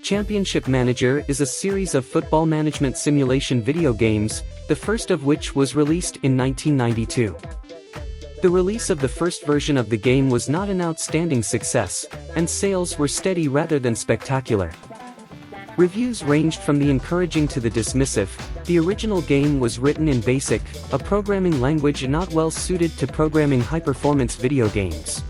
Championship Manager is a series of football management simulation video games, the first of which was released in 1992. The release of the first version of the game was not an outstanding success, and sales were steady rather than spectacular. Reviews ranged from the encouraging to the dismissive. The original game was written in BASIC, a programming language not well suited to programming high-performance video games.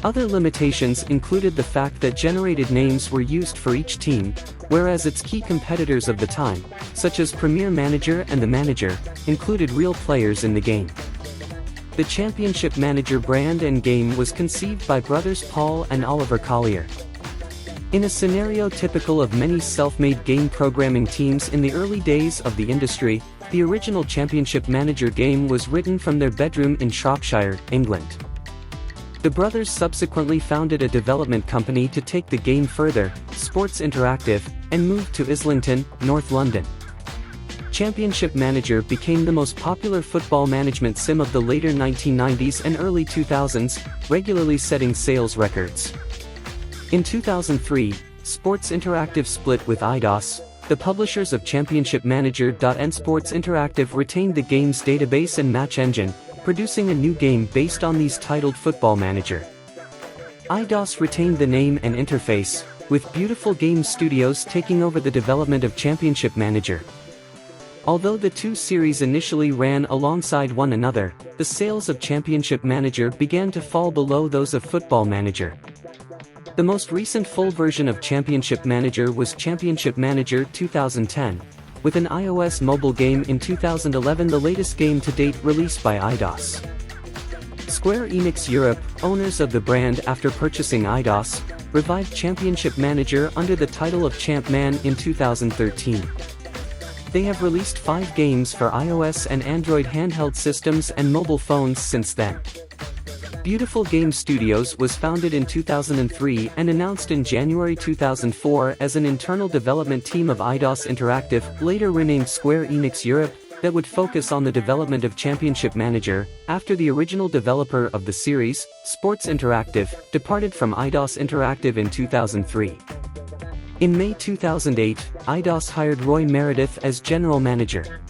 Other limitations included the fact that generated names were used for each team, whereas its key competitors of the time, such as Premier Manager and The Manager, included real players in the game. The Championship Manager brand and game was conceived by brothers Paul and Oliver Collier. In a scenario typical of many self-made game programming teams in the early days of the industry, the original Championship Manager game was written from their bedroom in Shropshire, England. The brothers subsequently founded a development company to take the game further, Sports Interactive, and moved to Islington, North London. Championship Manager became the most popular football management sim of the later 1990s and early 2000s, regularly setting sales records. In 2003, Sports Interactive split with Eidos. The publishers of Championship Manager and Sports Interactive retained the game's database and match engine, producing a new game based on these titled Football Manager. Eidos retained the name and interface, with Beautiful Game Studios taking over the development of Championship Manager. Although the two series initially ran alongside one another, the sales of Championship Manager began to fall below those of Football Manager. The most recent full version of Championship Manager was Championship Manager 2010, with an iOS mobile game in 2011, the latest game to date released by Eidos. Square Enix Europe, owners of the brand after purchasing Eidos, revived Championship Manager under the title of Champman in 2013. They have released 5 games for iOS and Android handheld systems and mobile phones since then. Beautiful Game Studios was founded in 2003 and announced in January 2004 as an internal development team of Eidos Interactive, later renamed Square Enix Europe, that would focus on the development of Championship Manager, after the original developer of the series, Sports Interactive, departed from Eidos Interactive in 2003. In May 2008, Eidos hired Roy Meredith as general manager.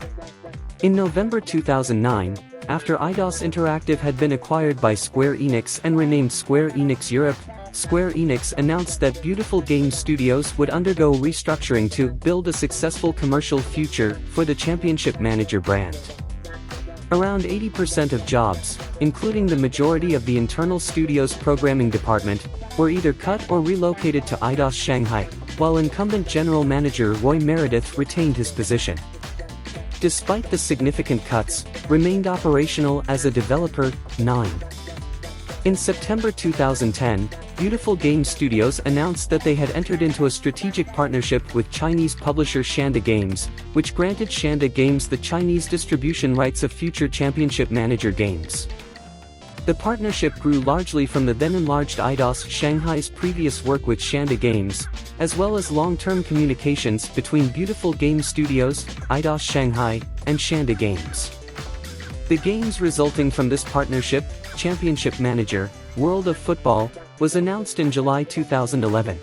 In November 2009, after Eidos Interactive had been acquired by Square Enix and renamed Square Enix Europe, Square Enix announced that Beautiful Game Studios would undergo restructuring to build a successful commercial future for the Championship Manager brand. Around 80% of jobs, including the majority of the internal studio's programming department, were either cut or relocated to Eidos Shanghai, while incumbent general manager Roy Meredith retained his position. Despite the significant cuts, remained operational as a developer. 9. In September 2010, Beautiful Game Studios announced that they had entered into a strategic partnership with Chinese publisher Shanda Games, which granted Shanda Games the Chinese distribution rights of future Championship Manager games. The partnership grew largely from the then-enlarged Eidos Shanghai's previous work with Shanda Games, as well as long-term communications between Beautiful Game Studios, Eidos Shanghai, and Shanda Games. The games resulting from this partnership, Championship Manager, World of Football, was announced in July 2011.